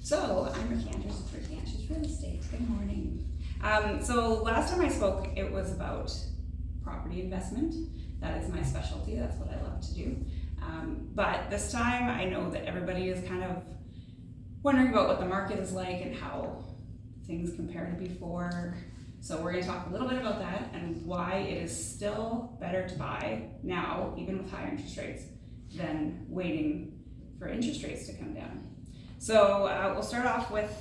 So I'm Ricki with Ricki Real Estate. Good morning. So last time I spoke, it was about property investment. That is my specialty. That's what I love to do. But this time, I know that everybody is kind of wondering about what the market is like and how things compare to before. So we're going to talk a little bit about that and why it is still better to buy now, even with higher interest rates, than waiting for interest rates to come down. So we'll start off with,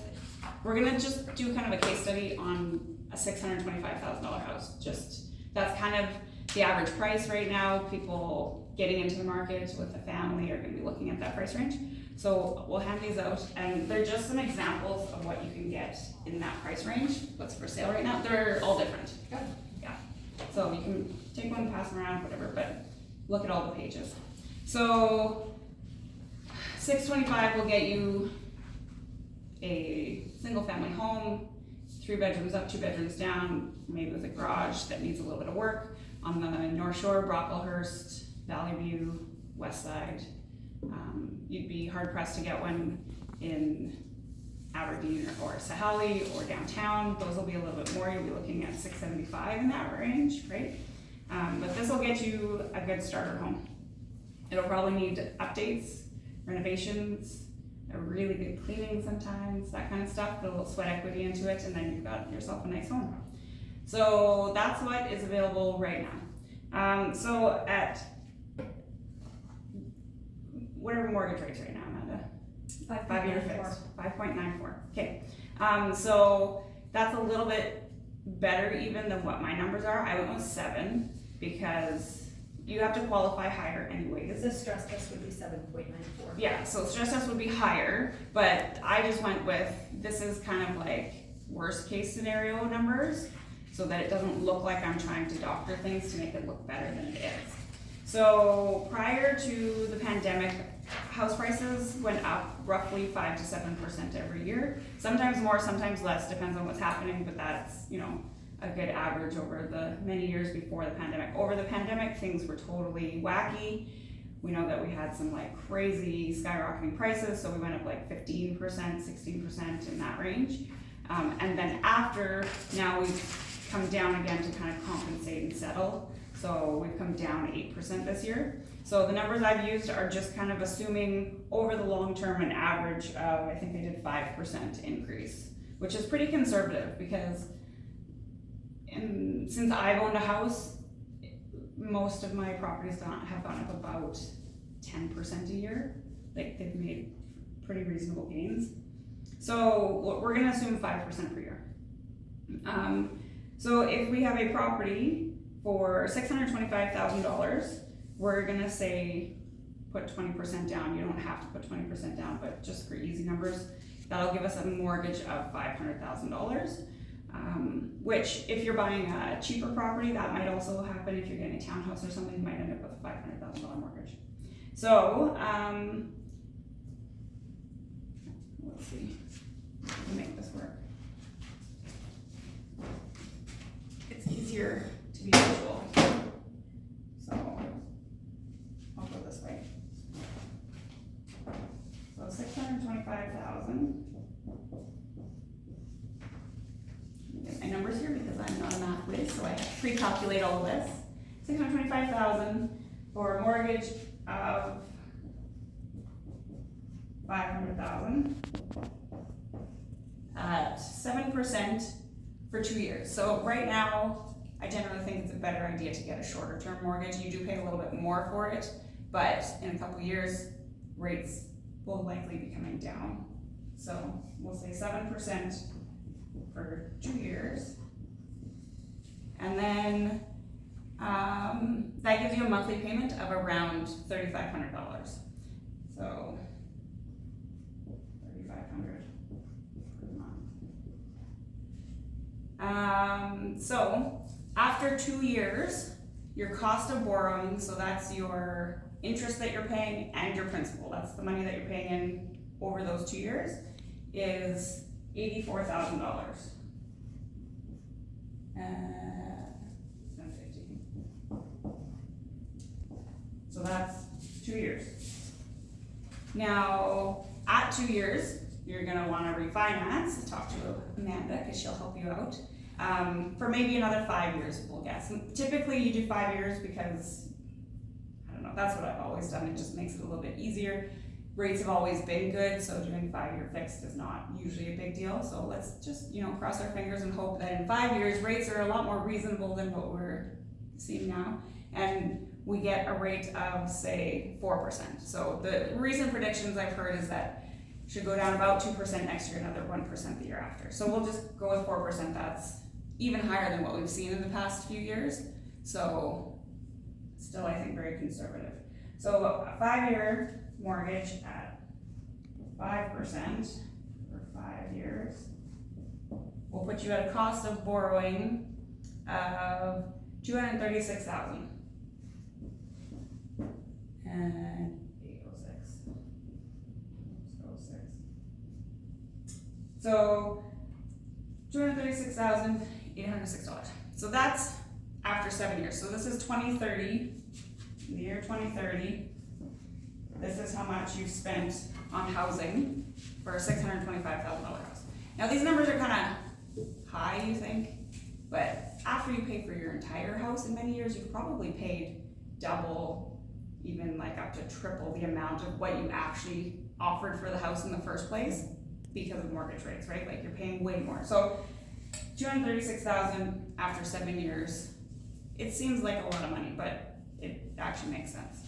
we're gonna just do kind of a case study on a $625,000 house. That's kind of the average price right now. People getting into the market with a family are gonna be looking at that price range. So we'll hand these out, and they're just some examples of what you can get in that price range, what's for sale right now. They're all different. Good. Yeah. So you can take one, pass them around, whatever, but look at all the pages. So 625 will get you a single family home, 3 bedrooms up, 2 bedrooms down, maybe with a garage that needs a little bit of work on the North Shore, Brocklehurst, Valley View, West Side. You'd be hard pressed to get one in Aberdeen or Sahalee or downtown. Those will be a little bit more. You'll be looking at 675 in that range, right? But this will get you a good starter home. It'll probably need updates, renovations, a really good cleaning sometimes, that kind of stuff, put a little sweat equity into it, and then you've got yourself a nice home. So that's what is available right now. So at, what are mortgage rates right now, Amanda? 5-year fixed, 5.94, okay. So that's a little bit better even than what my numbers are. I went with 7 because you have to qualify higher anyways. The stress test would be 7.94. Yeah, so stress test would be higher, but I just went with, this is kind of like worst case scenario numbers, so that it doesn't look like I'm trying to doctor things to make it look better than it is. So prior to the pandemic, house prices went up roughly 5 to 7% every year. Sometimes more, sometimes less, depends on what's happening, but that's, a good average over the many years before the pandemic. Over the pandemic, things were totally wacky. We know that we had some like crazy skyrocketing prices, so we went up like 15%, 16% in that range. And then after, now we've come down again to kind of compensate and settle. So we've come down 8% this year. So the numbers I've used are just kind of assuming over the long term an average of, I think they did 5% increase, which is pretty conservative because since I've owned a house, most of my properties have gone up about 10% a year. Like they've made pretty reasonable gains. So we're gonna assume 5% per year. So if we have a property for $625,000, we're gonna say put 20% down. You don't have to put 20% down, but just for easy numbers, that'll give us a mortgage of $500,000. Which if you're buying a cheaper property, that might also happen. If you're getting a townhouse or something, you might end up with a $500,000 mortgage. So, let's see, we'll make this work. It's easier to be visual. So, I'll go this way. So 625,000. Get my numbers here because I'm not a math whiz, so I have to pre-calculate all of this. 625,000 for a mortgage of 500,000 at 7% for 2 years. So right now, I generally think it's a better idea to get a shorter term mortgage. You do pay a little bit more for it, but in a couple years, rates will likely be coming down. So we'll say 7% for 2 years. And then that gives you a monthly payment of around $3,500. So $3,500 per month. So after 2 years, your cost of borrowing, so that's your interest that you're paying and your principal, that's the money that you're paying in over those 2 years, is $84,000. 750. So that's 2 years. Now, at 2 years, you're gonna wanna refinance, talk to Amanda, cause she'll help you out. For maybe another 5 years, we'll guess. And typically you do 5 years because, I don't know, that's what I've always done, it just makes it a little bit easier. Rates have always been good, so doing 5-year fixed is not usually a big deal, so let's just, cross our fingers and hope that in 5 years, rates are a lot more reasonable than what we're seeing now, and we get a rate of, say, 4%. So the recent predictions I've heard is that it should go down about 2% next year, another 1% the year after. So we'll just go with 4%, that's even higher than what we've seen in the past few years, so still I think very conservative. So a 5-year mortgage at 5% for 5 years will put you at a cost of borrowing of $236,000 and 806. So $236,806. So that's after 7 years. So this is 2030, in the year 2030. This is how much you've spent on housing for a $625,000 house. Now these numbers are kind of high, you think, but after you pay for your entire house in many years, you've probably paid double, even like up to triple the amount of what you actually offered for the house in the first place because of mortgage rates, right? Like you're paying way more. So $236,000 after 7 years, it seems like a lot of money, but it actually makes sense.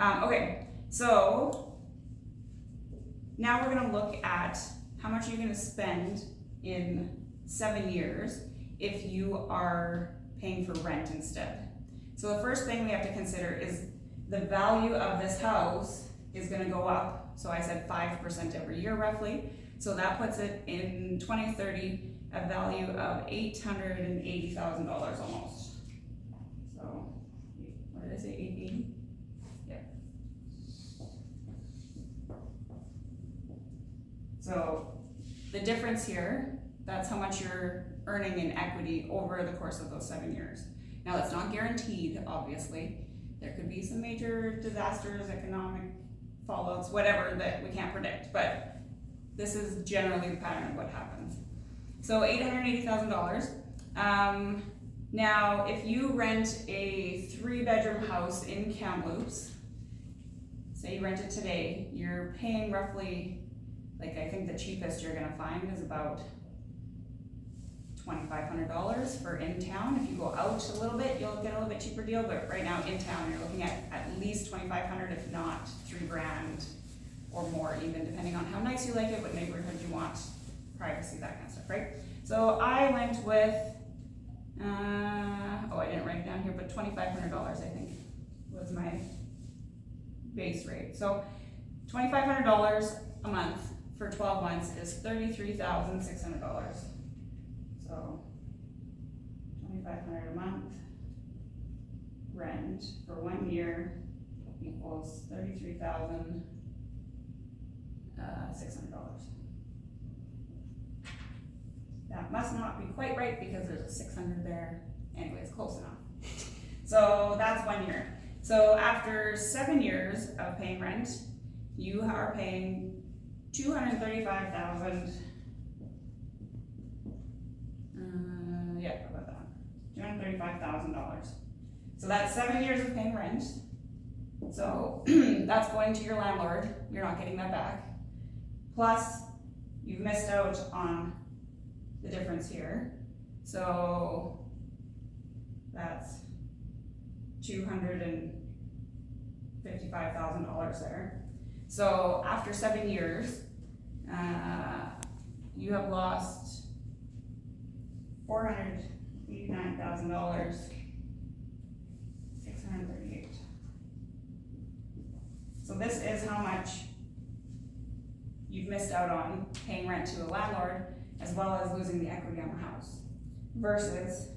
Okay. So now we're going to look at how much you're going to spend in 7 years if you are paying for rent instead. So the first thing we have to consider is the value of this house is going to go up. So I said 5% every year roughly. So that puts it in 2030 a value of $880,000 almost. So what did I say, 880? So the difference here, that's how much you're earning in equity over the course of those 7 years. Now it's not guaranteed, obviously. There could be some major disasters, economic fallouts, whatever that we can't predict, but this is generally the pattern of what happens. So $880,000. Now if you rent a 3-bedroom house in Kamloops, say you rent it today, you're paying roughly, like I think the cheapest you're gonna find is about $2,500 for in town. If you go out a little bit, you'll get a little bit cheaper deal, but right now in town, you're looking at least $2,500, if not $3,000 or more even, depending on how nice you like it, what neighborhood you want, privacy, that kind of stuff, right? So I went with, I didn't write it down here, but $2,500 I think was my base rate. So $2,500 a month for 12 months is $33,600. So $2,500 a month rent for 1 year equals $33,600. That must not be quite right because there's a 600 there. Anyways, close enough. So that's 1 year. So after 7 years of paying rent, you are paying $235,000. About that. $235,000. So that's 7 years of paying rent. So that's going to your landlord. You're not getting that back. Plus, you've missed out on the difference here. So that's $255,000 there. So after 7 years, you have lost $489,000, 638. So this is how much you've missed out on paying rent to a landlord, as well as losing the equity on the house, versus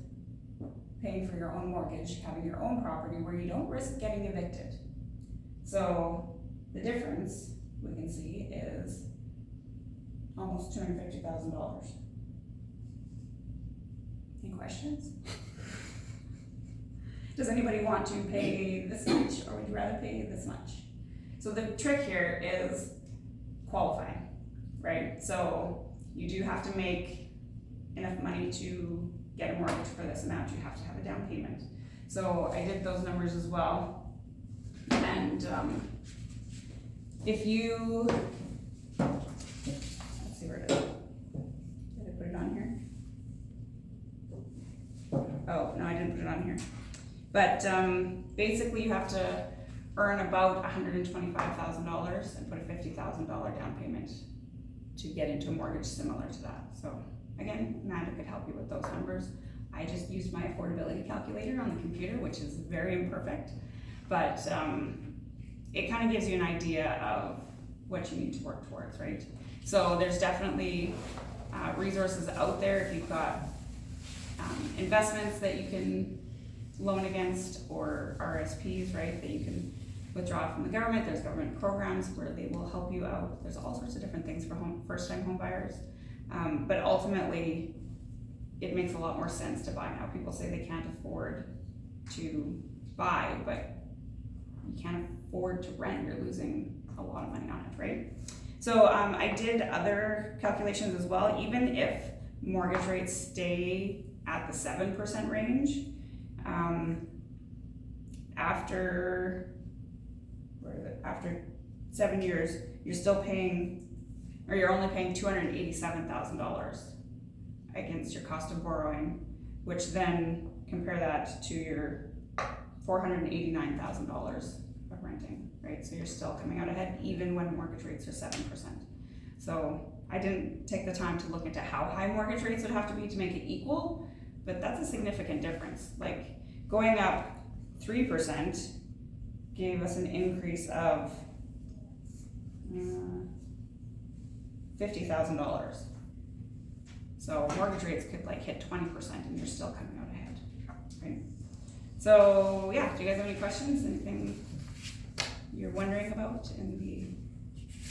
paying for your own mortgage, having your own property where you don't risk getting evicted. So the difference we can see is almost $250,000. Any questions? Does anybody want to pay this much, or would you rather pay this much? So the trick here is qualifying, right? So you do have to make enough money to get a mortgage for this amount. You have to have a down payment. So I did those numbers as well. And if you, let's see where it is. Did I put it on here? Oh, no, I didn't put it on here. But basically you have to earn about $125,000 and put a $50,000 down payment to get into a mortgage similar to that. So again, Amanda could help you with those numbers. I just used my affordability calculator on the computer, which is very imperfect, but it kind of gives you an idea of what you need to work towards, right? So there's definitely resources out there if you've got investments that you can loan against, or RSPs, right, that you can withdraw from the government. There's government programs where they will help you out. There's all sorts of different things for first-time home buyers. But ultimately, it makes a lot more sense to buy now. People say they can't afford to buy, but you can't afford to rent. You're losing a lot of money on it, right? So I did other calculations as well. Even if mortgage rates stay at the 7% range, after 7 years, you're still paying, or you're only paying $287,000 against your cost of borrowing, which then compare that to your $489,000 of renting, right? So you're still coming out ahead even when mortgage rates are 7%. So I didn't take the time to look into how high mortgage rates would have to be to make it equal, but that's a significant difference. Like going up 3% gave us an increase of $50,000. So mortgage rates could like hit 20% and you're still coming out ahead, right? So yeah, do you guys have any questions? Anything you're wondering about in the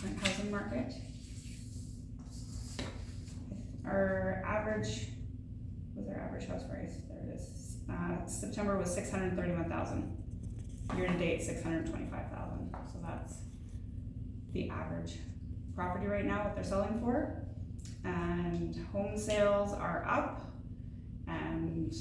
current housing market? Our average, what was our average house price? There it is. September was $631,000. Year to date, $625,000. So that's the average property right now, what they're selling for. And home sales are up, and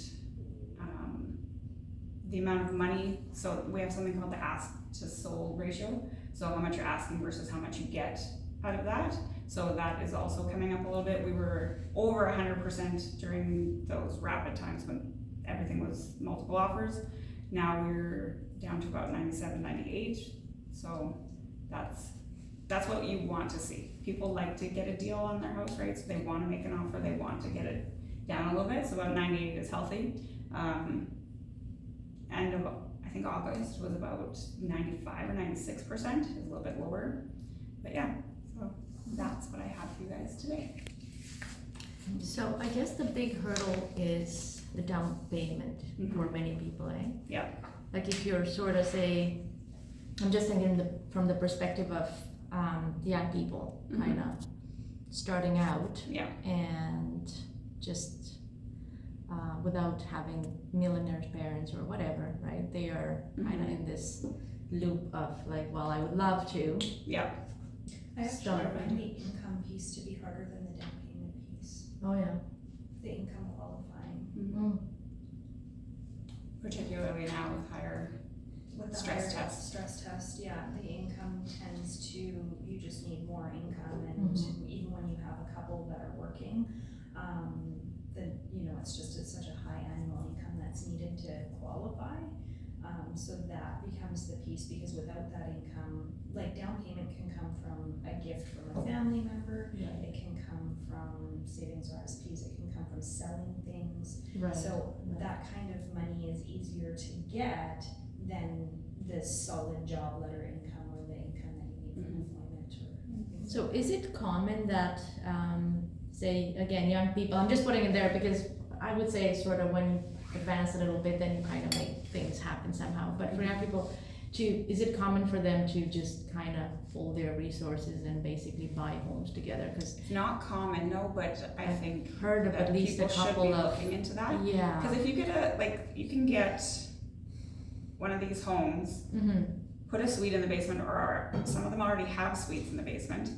the amount of money, so we have something called the ask to sold ratio. So how much you're asking versus how much you get out of that. So that is also coming up a little bit. We were over 100% during those rapid times when everything was multiple offers. Now we're down to about 97, 98. So that's what you want to see. People like to get a deal on their house, right? So they want to make an offer, they want to get it down a little bit. So about 98 is healthy. And I think August was about 95 or 96%, is a little bit lower. But yeah, so that's what I have for you guys today. So I guess the big hurdle is the down payment for many people, eh? Yeah. Like if you're sort of I'm just thinking from the perspective of young people, kind of starting out, and just without having millionaire parents or whatever, right? They are kind of in this loop of like, well, I would love to. Yeah. I actually find the income piece to be harder than the down payment piece. Oh yeah. The income qualifying. Mm-hmm. Particularly now with higher With the stress higher test. stress test, yeah, the income tends to, you just need more income, and even when you have a couple that are working, then, you know, it's such a high annual income that's needed to qualify. So that becomes the piece, because without that income, like down payment can come from a gift from a family member, it can come from savings or RSPs, it can come from selling things. Right. So that kind of money is easier to get than the solid job letter income or the income that you need from employment or. So is it common that, say, again, young people, I'm just putting it there because I would say sort of when you advance a little bit, then you kind of make things happen somehow. But for young people, is it common for them to just kind of pull their resources and basically buy homes together? Because It's not common, no, but I think heard of that at least a people should couple be of looking into that. Yeah. Because if you get you can get one of these homes, put a suite in the basement, or some of them already have suites in the basement,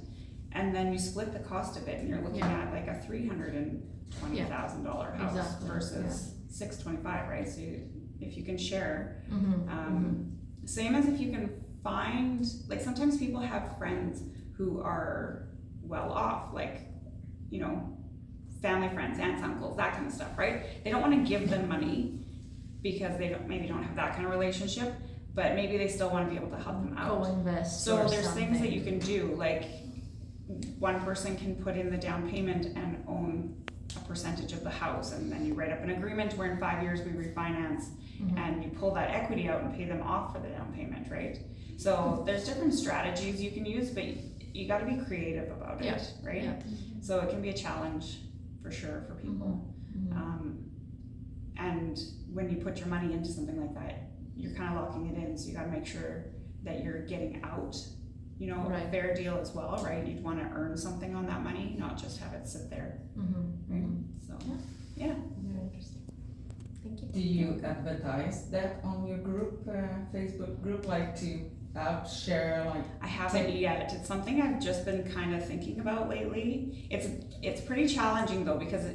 and then you split the cost of it, and you're looking Yeah. at like a $320,000 house Exactly, versus $625, right? So if you can share, Mm-hmm. same as if you can find, like sometimes people have friends who are well off, like, you know, family friends, aunts, uncles, that kind of stuff, right? They don't want to give them money because they maybe don't have that kind of relationship, but maybe they still want to be able to help them out. Co-invest. So or there's something. things that you can do, like one person can put in the down payment and own a percentage of the house, and then you write up an agreement where in 5 years we refinance, Mhm. and you pull that equity out and pay them off for the down payment, right? So there's different strategies you can use, but you got to be creative about it, Yeah. right? Yeah. So it can be a challenge for sure for people. Mhm. And when you put your money into something like that, you're kind of locking it in, so you got to make sure that you're getting out, you know, a Right. fair deal as well, right? You'd want to earn something on that money, not just have it sit there, Mm-hmm. right? So, yeah. Very interesting. Thank you. Do you advertise that on your group, Facebook group, like to share, like? I haven't yet. It's something I've just been kind of thinking about lately. It's pretty challenging though, because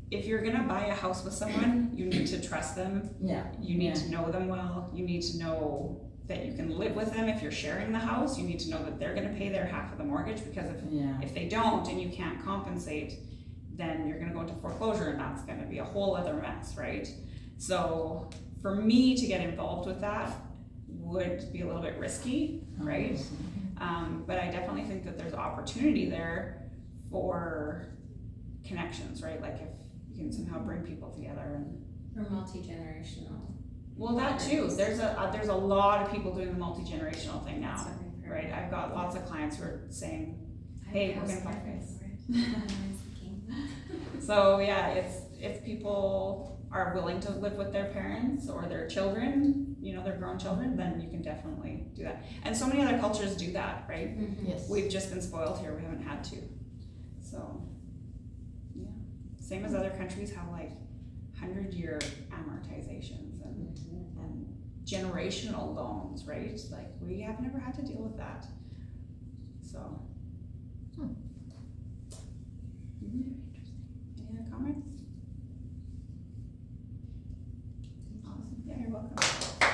if you're gonna buy a house with someone, you need to trust them. Yeah. You need to know them well. You need to know that you can live with them if you're sharing the house. You need to know that they're gonna pay their half of the mortgage, because if they don't and you can't compensate, then you're gonna go into foreclosure, and that's gonna be a whole other mess, right? So for me to get involved with that would be a little bit risky, right? But I definitely think that there's opportunity there for connections, right? Like if you can somehow bring people together and Or multi-generational. well, that too. There's a lot of people doing the multi-generational thing now, That's what we've heard. right? I've got lots of clients who are saying, hey, we're gonna buy this. So yeah, if people are willing to live with their parents or their children, you know, their grown children, then you can definitely do that. And so many other cultures do that, right? Yes. We've just been spoiled here, we haven't had to. So, yeah. Same as other countries have like 100-year amortizations and generational loans, right? Like we have never had to deal with that. So. Mhm.